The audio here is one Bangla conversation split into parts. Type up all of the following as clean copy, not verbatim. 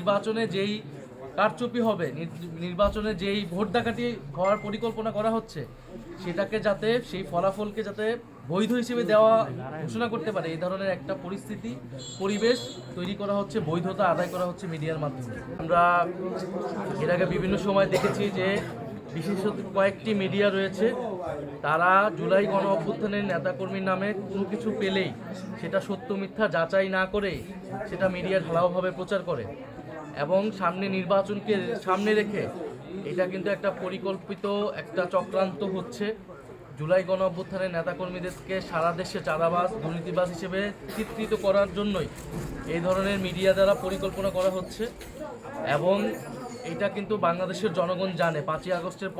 নির্বাচনে যেই কারচুপি হবে, নির্বাচনে যেই ভোট ডাকাতি হওয়ার পরিকল্পনা করা হচ্ছে, সেটাকে যাতে সেই ফলাফলকে যাতে বৈধ হিসেবে দেওয়া ঘোষণা করতে পারে, এই ধরনের একটা পরিস্থিতি পরিবেশ তৈরি করা হচ্ছে, বৈধতা আদায় করা হচ্ছে মিডিয়ার মাধ্যমে। আমরা এর আগে বিভিন্ন সময় দেখেছি যে বিশেষত কয়েকটি মিডিয়া রয়েছে, তারা জুলাই গণ অভ্যুত্থানের নেতাকর্মীর নামে কোনো কিছু পেলেই সেটা সত্য মিথ্যা যাচাই না করে সেটা মিডিয়া ঢালাওভাবে প্রচার করে এবং সামনে নির্বাচনকে সামনে রেখে এটা কিন্তু একটা পরিকল্পিত একটা চক্রান্ত হচ্ছে। জুলাই গণ অভ্যুত্থানের নেতাকর্মীদেরকে সারা দেশে চাঁদাবাজ দুর্নীতিবাজ হিসেবে চিত্রিত করার জন্যই এই ধরনের মিডিয়া দ্বারা পরিকল্পনা করা হচ্ছে এবং এটা কিন্তু বাংলাদেশের জনগণ জানে 5ই আগস্টের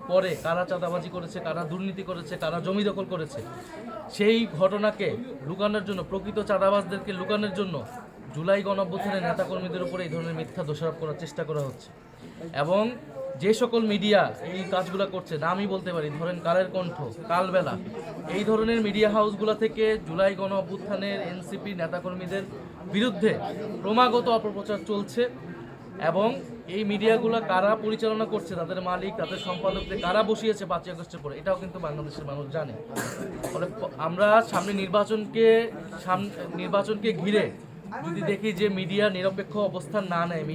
পরে কারা চাঁদাবাজি করেছে, কারা দুর্নীতি করেছে, কারা জমি দখল করেছে। সেই ঘটনাকে লুকানোর জন্য, প্রকৃত চাঁদাবাজদেরকে লুকানোর জন্য জুলাই গণ অভ্যুত্থানের নেতাকর্মীদের উপরে এই ধরনের মিথ্যা দোষারোপ করার চেষ্টা করা হচ্ছে এবং যে সকল মিডিয়া এই কাজগুলো করছে, নামই বলতে পারি, ধরেন কালের কণ্ঠ, কালবেলা, এই ধরনের মিডিয়া হাউসগুলো থেকে জুলাই গণ অভ্যুত্থানের এনসিপি নেতাকর্মীদের বিরুদ্ধে ক্রমাগত অপপ্রচার চলছে এবং এই মিডিয়াগুলো কারা পরিচালনা করছে, তাদের মালিক, তাদের সম্পাদকদের কারা বসিয়েছে 5ই আগস্টের পরে, এটাও কিন্তু বাংলাদেশের মানুষ জানে। ফলে আমরা সামনে নির্বাচনকে ঘিরে যদি দেখি যে মিডিয়া নিরপেক্ষ অবস্থান না নেয়,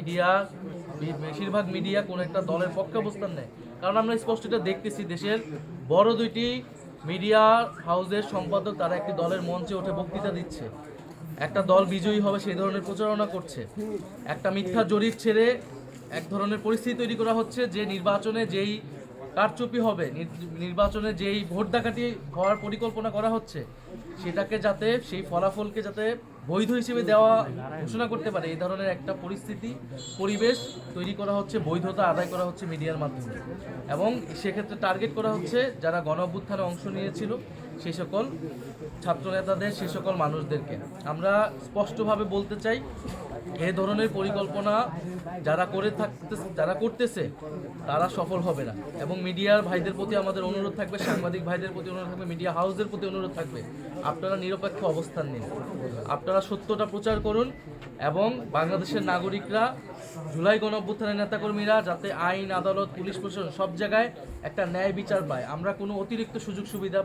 বেশিরভাগ মিডিয়া কোনো একটা দলের পক্ষে অবস্থান নেয়, কারণ আমরা স্পষ্ট এটা দেখতেছি, দেশের বড় দুইটি মিডিয়া হাউসের সম্পাদক তারা একটি দলের মঞ্চে উঠে বক্তৃতা দিচ্ছে, একটা দল বিজয়ী হবে সেই ধরনের প্রচারণা করছে, একটা মিথ্যা জরিপ ছেড়ে এক ধরনের পরিস্থিতি তৈরি করা হচ্ছে যে নির্বাচনে যেই কারচুপি হবে, নির্বাচনে যেই ভোট ডাকাতি হওয়ার পরিকল্পনা করা হচ্ছে, সেটাকে যাতে সেই ফলাফলকে যাতে বৈধ হিসেবে দেওয়া ঘোষণা করতে পারে, এই ধরনের একটা পরিস্থিতি পরিবেশ তৈরি করা হচ্ছে, বৈধতা আদায় করা হচ্ছে মিডিয়ার মাধ্যমে এবং সেক্ষেত্রে টার্গেট করা হচ্ছে যারা গণ অভ্যুত্থানে অংশ নিয়েছিল সেই সকল ছাত্রনেতাদের, সেই সকল মানুষদেরকে। আমরা স্পষ্টভাবে বলতে চাই, এই ধরনের পরিকল্পনা যারা করতেছে তারা সফল হবে না এবং মিডিয়ার ভাইদের প্রতি আমাদের অনুরোধ থাকবে, সাংবাদিক ভাইদের প্রতি অনুরোধ থাকবে, মিডিয়া হাউসের প্রতি অনুরোধ থাকবে, আপনারা নিরপেক্ষ অবস্থান নিন, আপনারা সত্যটা প্রচার করুন এবং বাংলাদেশের নাগরিকরা, জুলাই গণ অভ্যুত্থানের নেতাকর্মীরা যাতে আইন, আদালত, পুলিশ প্রশাসন সব জায়গায় একটা ন্যায় বিচার পায়। আমরা কোনো অতিরিক্ত সুযোগ সুবিধা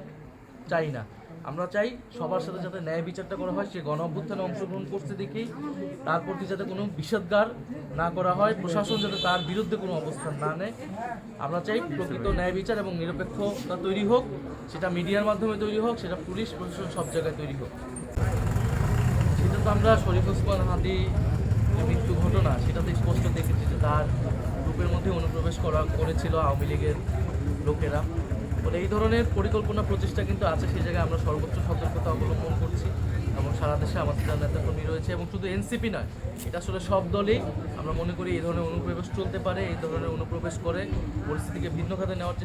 চাই না, আমরা চাই সবার সাথে যাতে ন্যায় বিচারটা করা হয়। সে গণ অভ্যুত্থানে অংশগ্রহণ করতে দেখি তার প্রতি যাতে কোনো বিষোদ্গার না করা হয়, প্রশাসন যাতে তার বিরুদ্ধে কোনো অবস্থান না নেয়। আমরা চাই প্রকৃত ন্যায় বিচার এবং নিরপেক্ষতা তৈরি হোক, সেটা মিডিয়ার মাধ্যমে তৈরি হোক, সেটা পুলিশ প্রশাসন সব জায়গায় তৈরি হোক। সেটা তো আমরা শরীফ ওসমান হাদি মৃত্যু ঘটনা, সেটাতে স্পষ্ট দেখেছি যে তার গ্রুপের মধ্যে অনুপ্রবেশ করেছিল আওয়ামী লীগের লোকেরা। বলে এই ধরনের পরিকল্পনা প্রচেষ্টা কিন্তু আছে, সেই জায়গায় আমরা সর্বোচ্চ সতর্কতা অবলম্বন করছি এবং সারা দেশে আমাদের যারা নেতাকর্মী রয়েছে এবং শুধু এনসিপি নয়, এটা আসলে সব দলই আমরা মনে করি এই ধরনের অনুপ্রবেশ চলতে পারে, এই ধরনের অনুপ্রবেশ করে পরিস্থিতিকে ভিন্ন খাতে নেওয়ার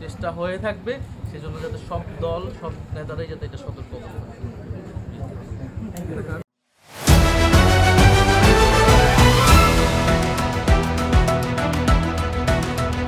চেষ্টা হয়ে থাকবে। সেজন্য যাতে সব দল, সব নেতারাই যাতে এটা সতর্ক হবে।